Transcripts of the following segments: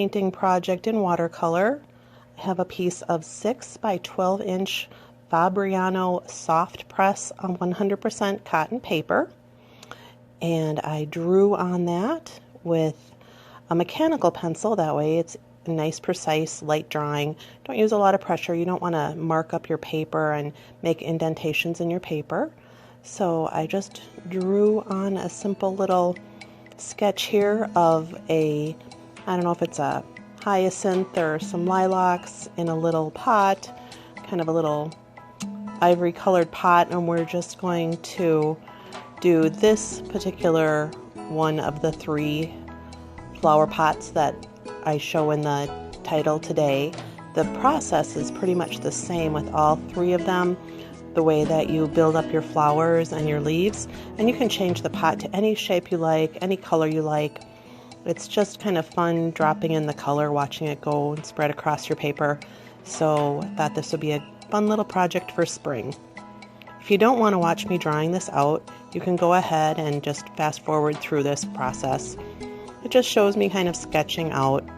painting project in watercolor. I have a piece of 6 by 12 inch Fabriano soft press on 100% cotton paper, and I drew on that with a mechanical pencil. That way it's a nice, precise, light drawing. Don't use a lot of pressure. You don't want to mark up your paper and make indentations in your paper. So I just drew on a simple little sketch here of I don't know if it's a hyacinth or some lilacs in a little pot, kind of a little ivory colored pot, and we're just going to do this particular one of the 3 flower pots that I show in the title today. The process is pretty much the same with all 3 of them, the way that you build up your flowers and your leaves, and you can change the pot to any shape you like, any color you like. It's just kind of fun dropping in the color, watching it go and spread across your paper. So I thought this would be a fun little project for spring. If you don't want to watch me drawing this out, you can go ahead and just fast forward through this process. It just shows me kind of sketching out.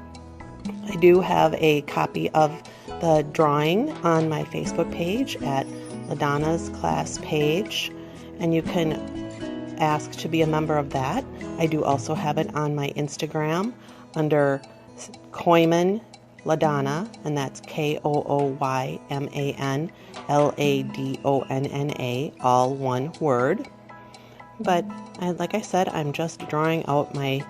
I do have a copy of the drawing on my Facebook page at LaDonna's class page, and you can ask to be a member of that. I do also have it on my Instagram under Koyman LaDonna, and that's Koyman LaDonna, all one word. But like I said, I'm just drawing out my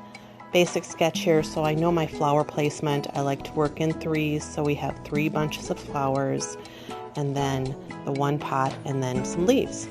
basic sketch here, so I know my flower placement. I like to work in 3s, so we have 3 bunches of flowers, and then the 1 pot, and then some leaves.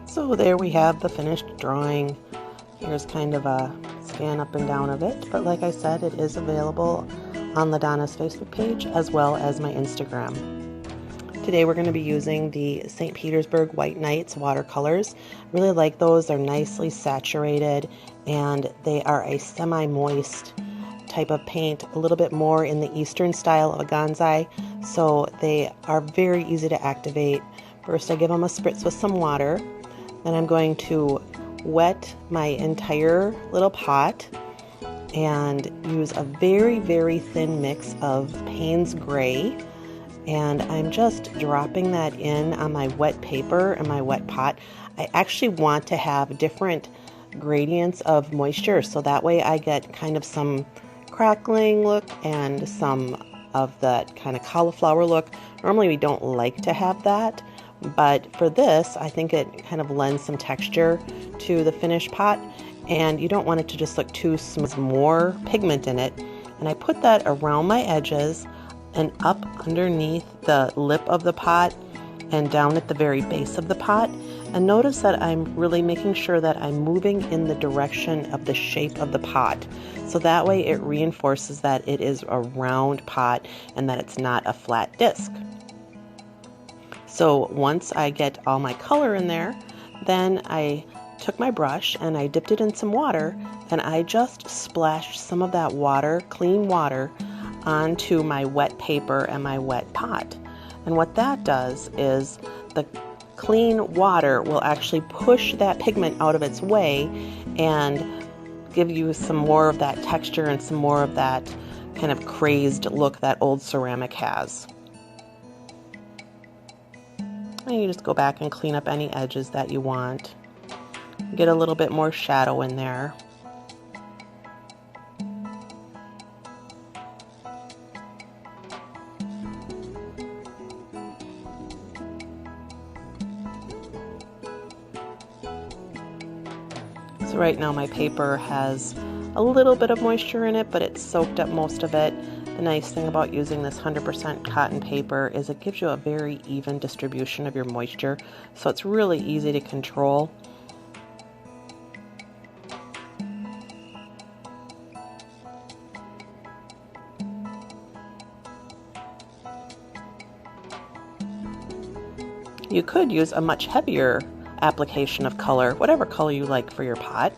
So there we have the finished drawing. Here's kind of a scan up and down of it, but like I said, it is available on LaDonna's Facebook page as well as my Instagram. Today we're going to be using the St. Petersburg White Nights watercolors. I really like those. They're nicely saturated and they are a semi-moist type of paint, a little bit more in the Eastern style of a Gonzai, so they are very easy to activate. First I give them a spritz with some water, then I'm going to wet my entire little pot and use a very, very thin mix of Paynes Grey, and I'm just dropping that in on my wet paper and my wet pot. I actually want to have different gradients of moisture, so that way I get kind of some crackling look and some of that kind of cauliflower look. Normally we don't like to have that, but for this I think it kind of lends some texture to the finished pot, and you don't want it to just look too smooth, more pigment in it. And I put that around my edges and up underneath the lip of the pot and down at the very base of the pot. And notice that I'm really making sure that I'm moving in the direction of the shape of the pot. So that way it reinforces that it is a round pot and that it's not a flat disc. So once I get all my color in there, then I took my brush and I dipped it in some water and I just splashed some of that water, clean water, onto my wet paper and my wet pot. And what that does is the clean water will actually push that pigment out of its way and give you some more of that texture and some more of that kind of crazed look that old ceramic has. And you just go back and clean up any edges that you want. Get a little bit more shadow in there. So right now my paper has a little bit of moisture in it, but it's soaked up most of it. The nice thing about using this 100% cotton paper is it gives you a very even distribution of your moisture, so it's really easy to control. You could use a much heavier application of color, whatever color you like for your pot,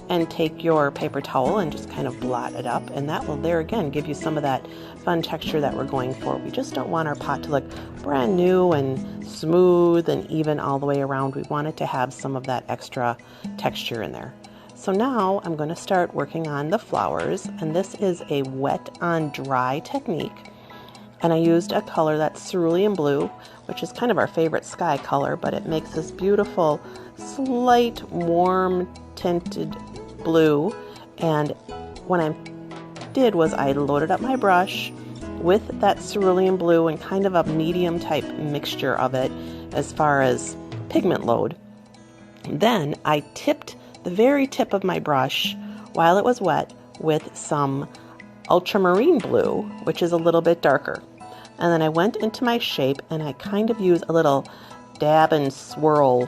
and take your paper towel and just kind of blot it up, and that will there again give you some of that fun texture that we're going for. We just don't want our pot to look brand new and smooth and even all the way around. We want it to have some of that extra texture in there. So now I'm going to start working on the flowers, and this is a wet on dry technique. And I used a color that's Cerulean Blue, which is kind of our favorite sky color, but it makes this beautiful, slight, warm tinted blue. And what I did was I loaded up my brush with that Cerulean Blue and kind of a medium type mixture of it as far as pigment load. Then I tipped the very tip of my brush while it was wet with some Ultramarine Blue, which is a little bit darker. And then I went into my shape and I kind of used a little dab and swirl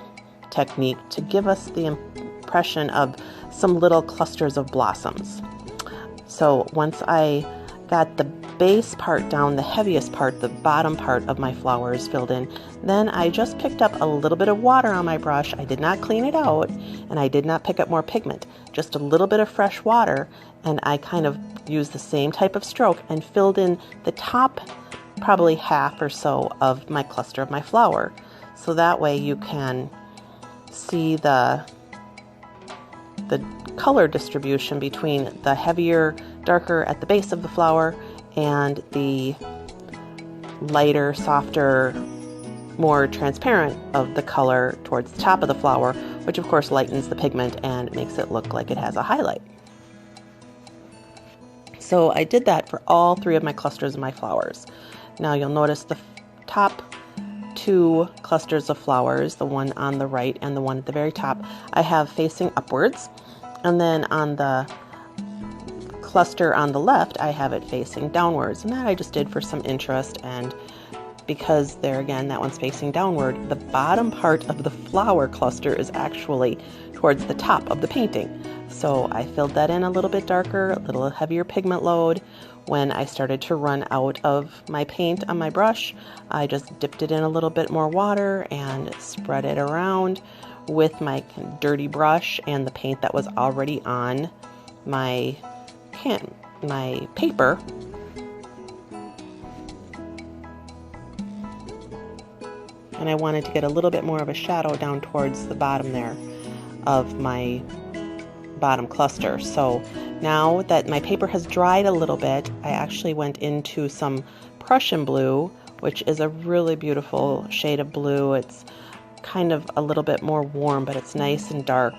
technique to give us the impression of some little clusters of blossoms. So once I got the base part down, the heaviest part, the bottom part of my flowers filled in, then I just picked up a little bit of water on my brush. I did not clean it out and I did not pick up more pigment, just a little bit of fresh water, and I kind of used the same type of stroke and filled in the top probably half or so of my cluster of my flower. So that way you can see the color distribution between the heavier, darker at the base of the flower and the lighter, softer, more transparent of the color towards the top of the flower, which of course lightens the pigment and makes it look like it has a highlight. So I did that for all three of my clusters of my flowers. Now you'll notice the top two clusters of flowers, the one on the right and the one at the very top, I have facing upwards. And then on the cluster on the left, I have it facing downwards. And that I just did for some interest and because there again, that one's facing downward. The bottom part of the flower cluster is actually towards the top of the painting. So I filled that in a little bit darker, a little heavier pigment load. When I started to run out of my paint on my brush, I just dipped it in a little bit more water and spread it around with my dirty brush and the paint that was already on my paper. And I wanted to get a little bit more of a shadow down towards the bottom there of my bottom cluster. So now that my paper has dried a little bit, I actually went into some Prussian Blue, which is a really beautiful shade of blue. It's kind of a little bit more warm, but it's nice and dark.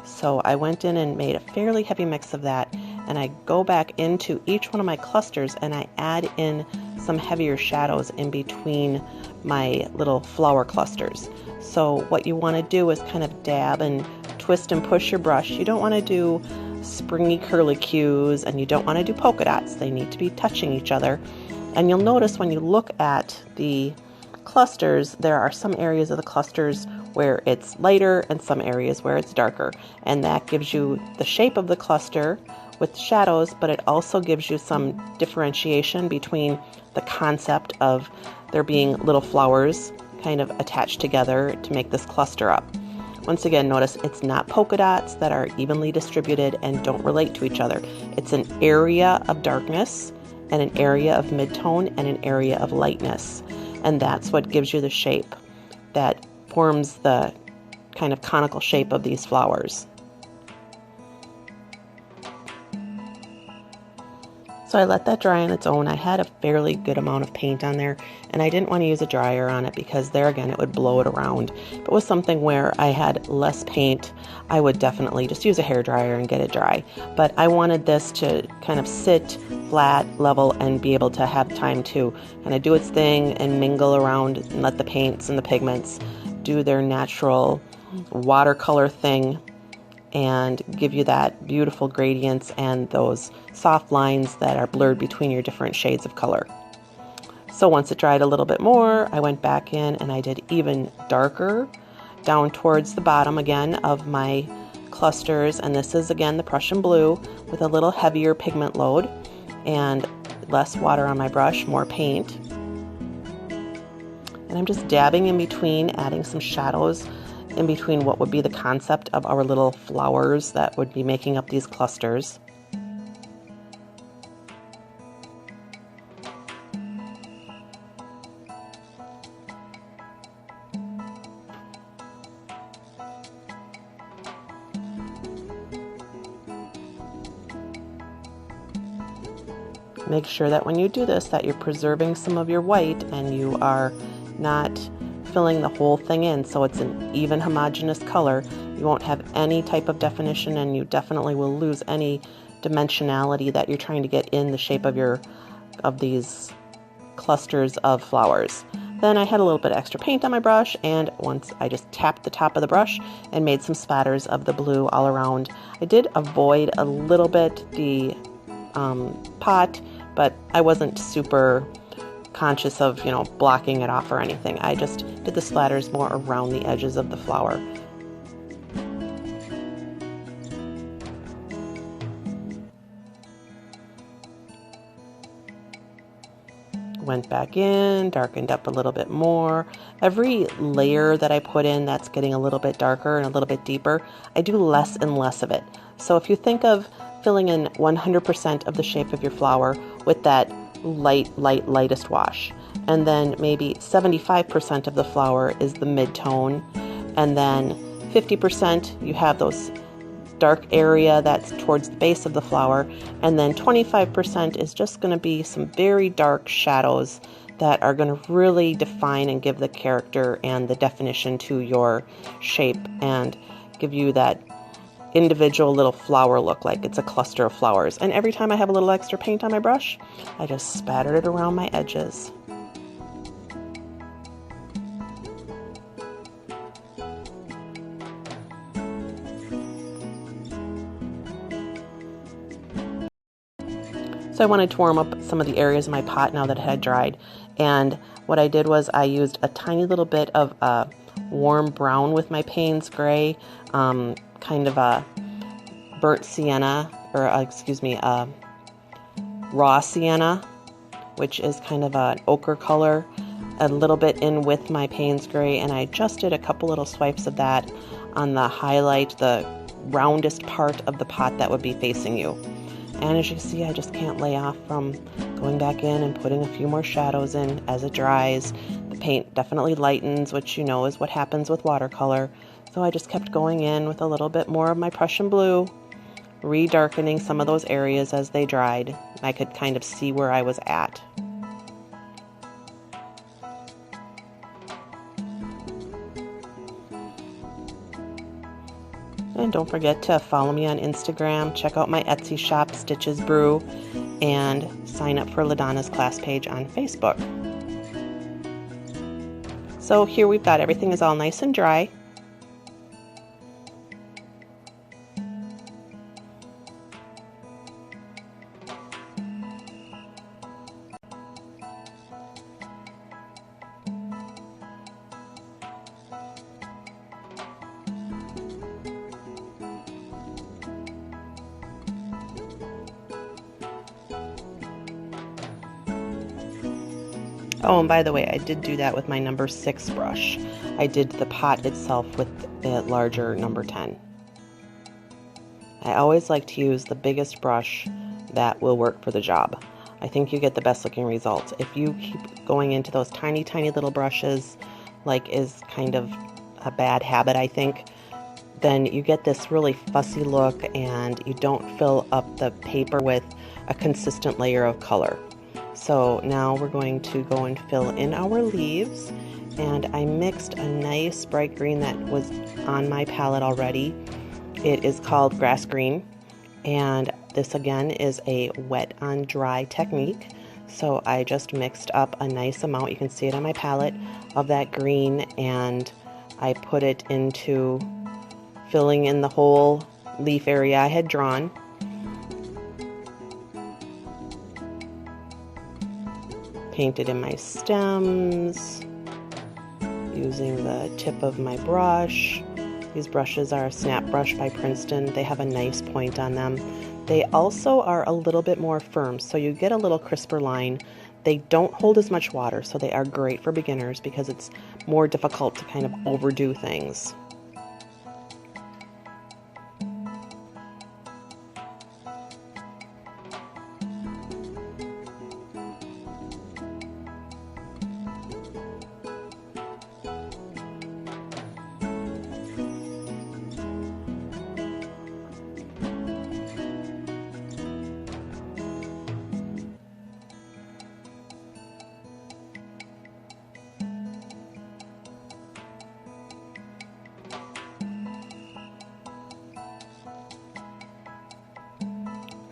So I went in and made a fairly heavy mix of that, and I go back into each one of my clusters and I add in some heavier shadows in between my little flower clusters. So what you want to do is kind of dab and twist and push your brush. You don't want to do springy curlicues, and you don't want to do polka dots. They need to be touching each other. And you'll notice when you look at the clusters, there are some areas of the clusters where it's lighter and some areas where it's darker. And that gives you the shape of the cluster with shadows, but it also gives you some differentiation between the concept of there being little flowers kind of attached together to make this cluster up. Once again, notice it's not polka dots that are evenly distributed and don't relate to each other. It's an area of darkness and an area of mid-tone and an area of lightness. And that's what gives you the shape that forms the kind of conical shape of these flowers. So I let that dry on its own. I had a fairly good amount of paint on there, and I didn't want to use a dryer on it because there again, it would blow it around. If it was something where I had less paint, I would definitely just use a hair dryer and get it dry. But I wanted this to kind of sit flat, level, and be able to have time to kind of do its thing and mingle around and let the paints and the pigments do their natural watercolor thing and give you that beautiful gradients and those soft lines that are blurred between your different shades of color. So once it dried a little bit more, I went back in and I did even darker down towards the bottom again of my clusters. And this is again the Prussian Blue with a little heavier pigment load and less water on my brush, more paint. And I'm just dabbing in between, adding some shadows in between what would be the concept of our little flowers that would be making up these clusters. Make sure that when you do this that you're preserving some of your white and you are not filling the whole thing in so it's an even homogeneous color. You won't have any type of definition, and you definitely will lose any dimensionality that you're trying to get in the shape of these clusters of flowers. Then I had a little bit of extra paint on my brush, and once I just tapped the top of the brush and made some spatters of the blue all around. I did avoid a little bit the pot, but I wasn't super conscious of, blocking it off or anything. I just did the splatters more around the edges of the flower. Went back in, darkened up a little bit more. Every layer that I put in that's getting a little bit darker and a little bit deeper, I do less and less of it. So if you think of filling in 100% of the shape of your flower with that lightest wash, and then maybe 75% of the flower is the mid-tone, and then 50% you have those dark area that's towards the base of the flower, and then 25% is just going to be some very dark shadows that are going to really define and give the character and the definition to your shape and give you that individual little flower look like it's a cluster of flowers. And every time I have a little extra paint on my brush, I just spatter it around my edges. So I wanted to warm up some of the areas of my pot now that it had dried, And what I did was I used a tiny little bit of warm brown with my Paynes Grey, kind of a burnt sienna, or excuse me, raw sienna, which is kind of an ochre color, a little bit in with my Paynes Grey, and I just did a couple little swipes of that on the highlight, the roundest part of the pot that would be facing you. And as you can see, I just can't lay off from going back in and putting a few more shadows in as it dries. The paint definitely lightens, which you know is what happens with watercolor. So I just kept going in with a little bit more of my Prussian Blue, re-darkening some of those areas as they dried. I could kind of see where I was at. And don't forget to follow me on Instagram, check out my Etsy shop, Stitches Brew, and sign up for LaDonna's class page on Facebook. So here we've got everything is all nice and dry. Oh, and by the way, I did do that with my number 6 brush. I did the pot itself with the larger number 10. I always like to use the biggest brush that will work for the job. I think you get the best looking results. If you keep going into those tiny, tiny little brushes, like is kind of a bad habit, I think, then you get this really fussy look and you don't fill up the paper with a consistent layer of color. So now we're going to go and fill in our leaves, and I mixed a nice bright green that was on my palette already. It is called grass green, and this again is a wet on dry technique. So I just mixed up a nice amount, you can see it on my palette, of that green, and I put it into filling in the whole leaf area I had drawn. Painted in my stems using the tip of my brush. These brushes are a snap brush by Princeton. They have a nice point on them. They also are a little bit more firm, so you get a little crisper line. They don't hold as much water, so they are great for beginners because it's more difficult to kind of overdo things.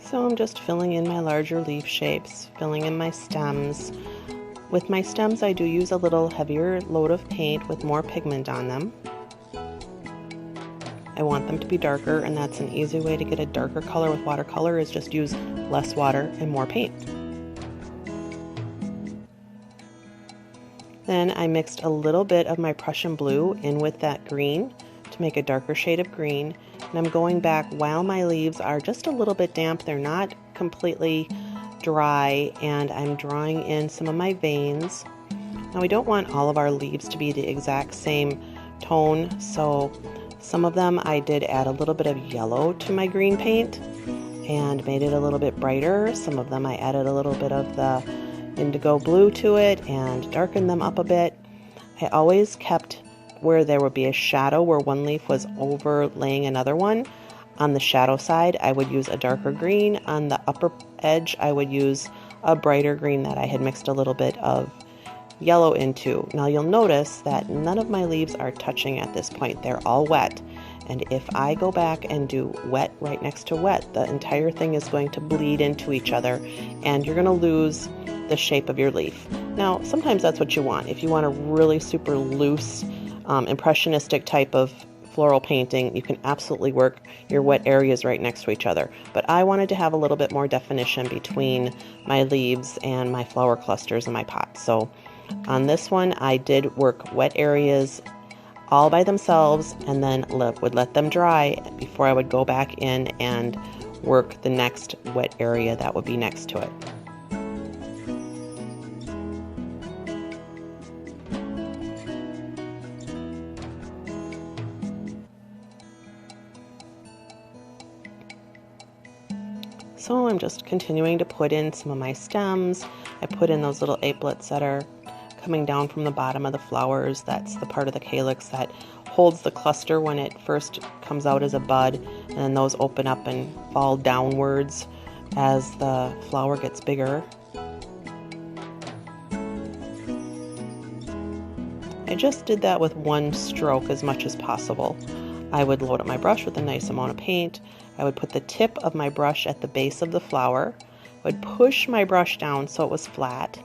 So I'm just filling in my larger leaf shapes, filling in my stems. With my stems, I do use a little heavier load of paint with more pigment on them. I want them to be darker, and that's an easy way to get a darker color with watercolor is just use less water and more paint. Then I mixed a little bit of my Prussian Blue in with that green to make a darker shade of green. And I'm going back while my leaves are just a little bit damp. They're not completely dry, and I'm drawing in some of my veins. Now we don't want all of our leaves to be the exact same tone, so some of them I did add a little bit of yellow to my green paint and made it a little bit brighter. Some of them I added a little bit of the indigo blue to it and darkened them up a bit. I always kept where there would be a shadow where one leaf was overlaying another one. On the shadow side, I would use a darker green. On the upper edge, I would use a brighter green that I had mixed a little bit of yellow into. Now you'll notice that none of my leaves are touching at this point. They're all wet. And if I go back and do wet right next to wet, the entire thing is going to bleed into each other, and you're going to lose the shape of your leaf. Now, sometimes that's what you want. If you want a really super loose, impressionistic type of floral painting, you can absolutely work your wet areas right next to each other. But I wanted to have a little bit more definition between my leaves and my flower clusters in my pot. So on this one, I did work wet areas all by themselves and then would let them dry before I would go back in and work the next wet area that would be next to it. So I'm just continuing to put in some of my stems. I put in those little applets that are coming down from the bottom of the flowers. That's the part of the calyx that holds the cluster when it first comes out as a bud, and then those open up and fall downwards as the flower gets bigger. I just did that with one stroke as much as possible. I would load up my brush with a nice amount of paint. I would put the tip of my brush at the base of the flower. I would push my brush down so it was flat,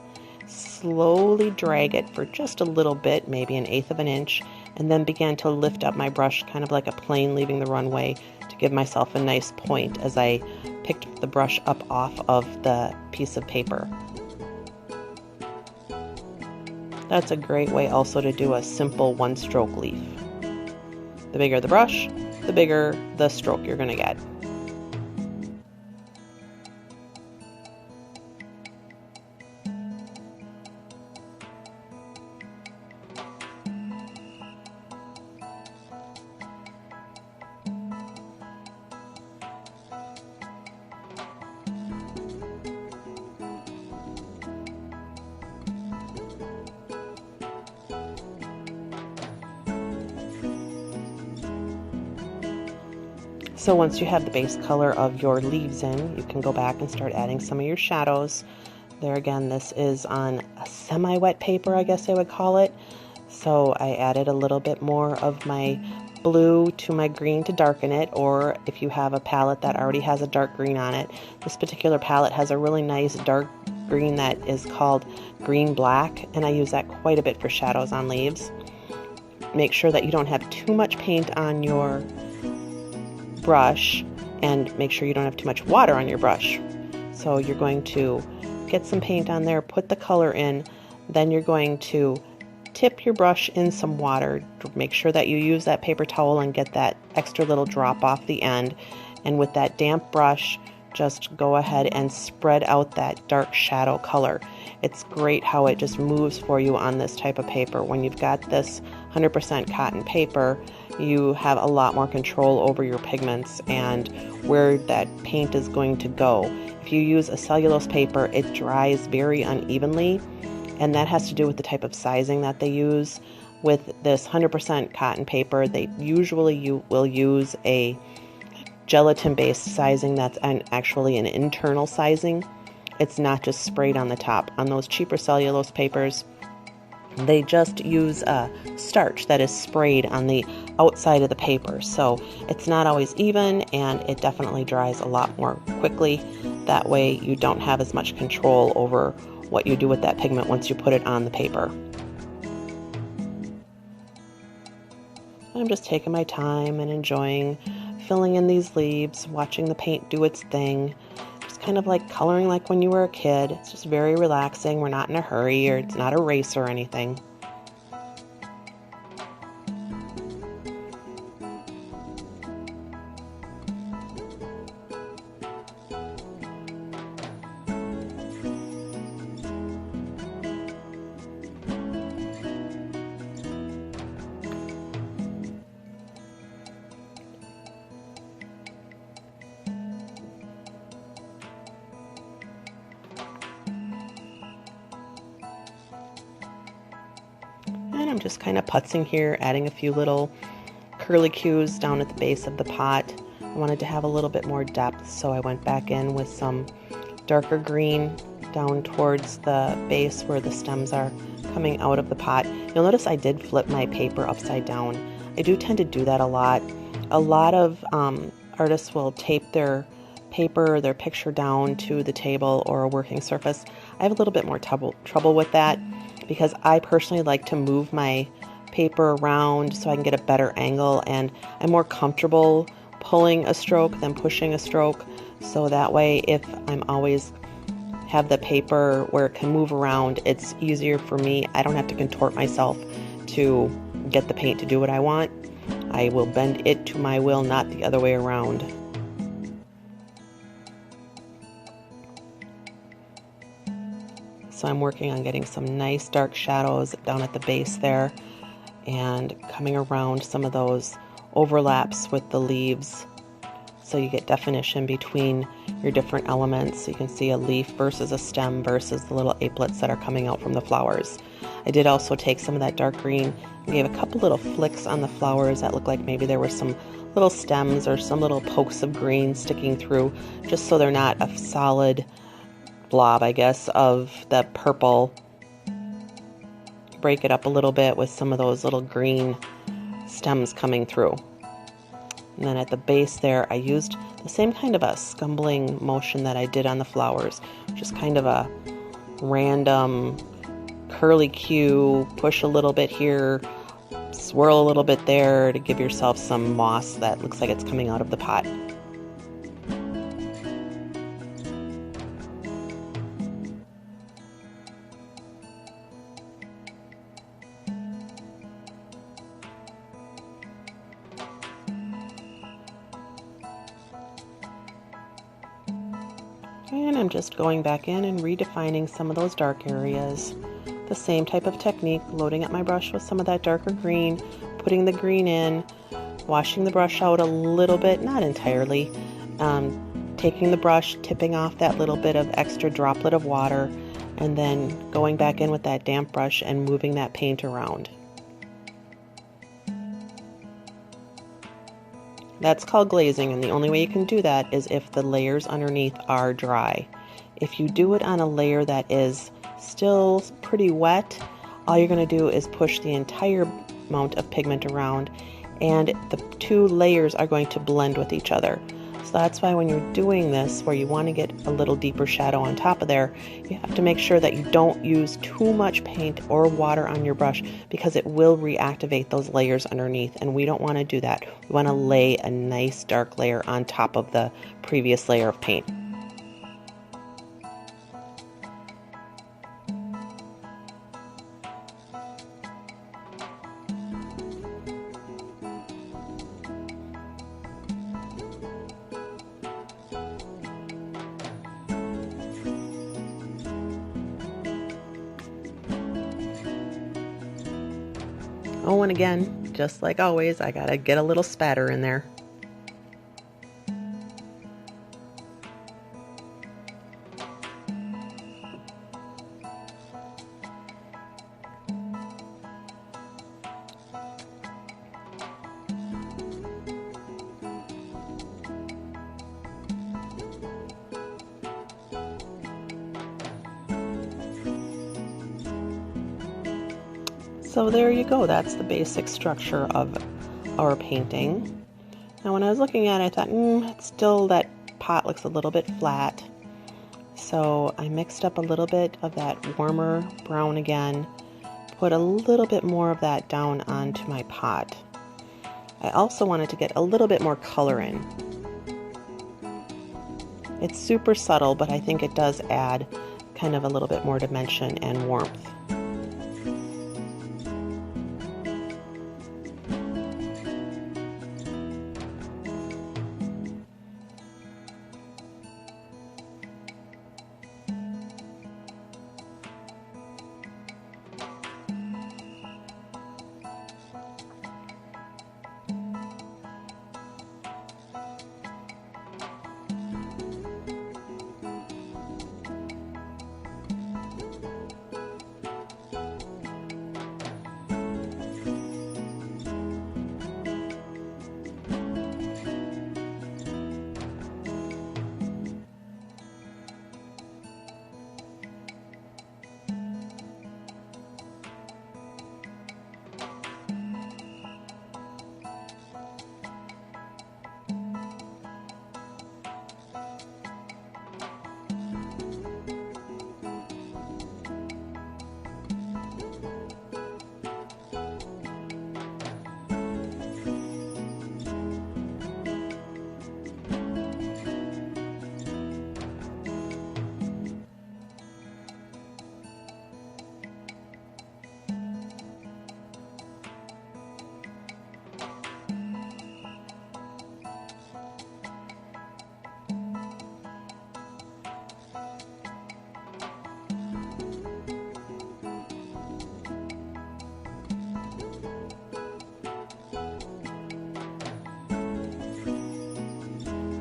slowly drag it for just a little bit, maybe 1/8 of an inch, and then began to lift up my brush kind of like a plane leaving the runway to give myself a nice point as I picked the brush up off of the piece of paper. That's a great way also to do a simple one-stroke leaf. The bigger the brush, the bigger the stroke you're going to get. So once you have the base color of your leaves in, you can go back and start adding some of your shadows. There again, this is on a semi-wet paper, I guess I would call it. So I added a little bit more of my blue to my green to darken it, or if you have a palette that already has a dark green on it. This particular palette has a really nice dark green that is called green black, and I use that quite a bit for shadows on leaves. Make sure that you don't have too much paint on your brush, and make sure you don't have too much water on your brush. So you're going to get some paint on there, put the color in, then you're going to tip your brush in some water. Make sure that you use that paper towel and get that extra little drop off the end, and with that damp brush just go ahead and spread out that dark shadow color. It's great how it just moves for you on this type of paper. When you've got this 100% cotton paper, you have a lot more control over your pigments and where that paint is going to go. If you use a cellulose paper, it dries very unevenly, and that has to do with the type of sizing that they use. With this 100% cotton paper, they usually will use a gelatin-based sizing that's actually an internal sizing. It's not just sprayed on the top. On those cheaper cellulose papers, they just use a starch that is sprayed on the outside of the paper. So it's not always even, and it definitely dries a lot more quickly. That way you don't have as much control over what you do with that pigment once you put it on the paper. I'm just taking my time and enjoying filling in these leaves, watching the paint do its thing. Just kind of like coloring like when you were a kid. It's just very relaxing. We're not in a hurry, or it's not a race or anything. And I'm just kind of putzing here, adding a few little curlicues down at the base of the pot. I wanted to have a little bit more depth, so I went back in with some darker green down towards the base where the stems are coming out of the pot. You'll notice I did flip my paper upside down. I do tend to do that a lot. A lot of artists will tape their paper or their picture down to the table or a working surface. I have a little bit more trouble with that, because I personally like to move my paper around so I can get a better angle, and I'm more comfortable pulling a stroke than pushing a stroke, so that way if I'm always have the paper where it can move around, it's easier for me. I don't have to contort myself to get the paint to do what I want. I will bend it to my will, not the other way around. So I'm working on getting some nice dark shadows down at the base there and coming around some of those overlaps with the leaves so you get definition between your different elements. You can see a leaf versus a stem versus the little applets that are coming out from the flowers. I did also take some of that dark green and gave a couple little flicks on the flowers that looked like maybe there were some little stems or some little pokes of green sticking through, just so they're not a solid blob, I guess, of the purple. Break it up a little bit with some of those little green stems coming through. And then at the base there, I used the same kind of a scumbling motion that I did on the flowers. Just kind of a random curly cue, push a little bit here, swirl a little bit there to give yourself some moss that looks like it's coming out of the pot. And I'm just going back in and redefining some of those dark areas. The same type of technique, loading up my brush with some of that darker green, putting the green in, washing the brush out a little bit, not entirely, taking the brush, tipping off that little bit of extra droplet of water, and then going back in with that damp brush and moving that paint around. That's called glazing, and the only way you can do that is if the layers underneath are dry. If you do it on a layer that is still pretty wet, all you're going to do is push the entire amount of pigment around, and the two layers are going to blend with each other. So that's why when you're doing this, where you want to get a little deeper shadow on top of there, you have to make sure that you don't use too much paint or water on your brush, because it will reactivate those layers underneath, and we don't want to do that. We want to lay a nice dark layer on top of the previous layer of paint. Oh, and again, just like always, I gotta get a little spatter in there. So there you go, that's the basic structure of our painting. Now when I was looking at it, I thought, it's still, that pot looks a little bit flat. So I mixed up a little bit of that warmer brown again, put a little bit more of that down onto my pot. I also wanted to get a little bit more color in. It's super subtle, but I think it does add kind of a little bit more dimension and warmth.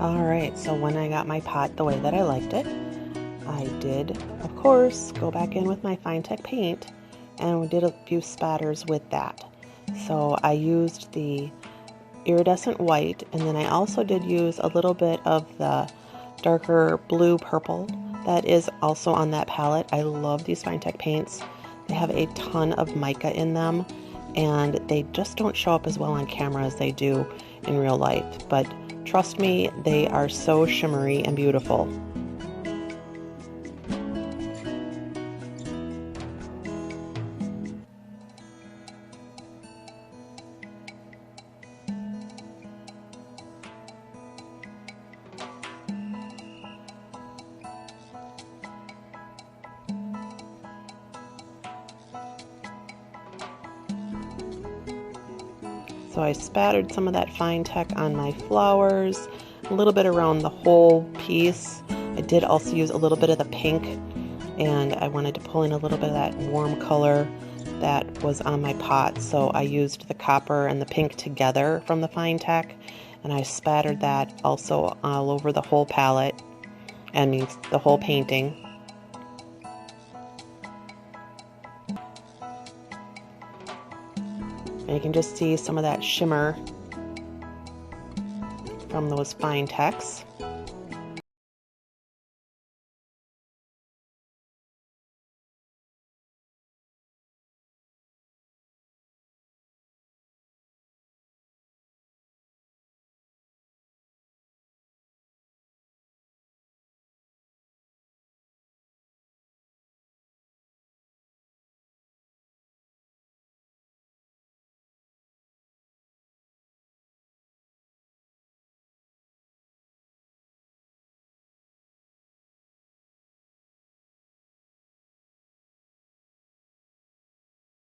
Alright, so when I got my pot the way that I liked it, I did, of course, go back in with my Finetec paint and we did a few spatters with that. So I used the iridescent white, and then I also did use a little bit of the darker blue purple that is also on that palette. I love these Finetec paints. They have a ton of mica in them, and they just don't show up as well on camera as they do in real life. But trust me, they are so shimmery and beautiful. So I spattered some of that Finetec on my flowers, a little bit around the whole piece. I did also use a little bit of the pink, and I wanted to pull in a little bit of that warm color that was on my pot. So I used the copper and the pink together from the Finetec, and I spattered that also all over the whole palette, and means the whole painting. And you can just see some of that shimmer from those Finetec's.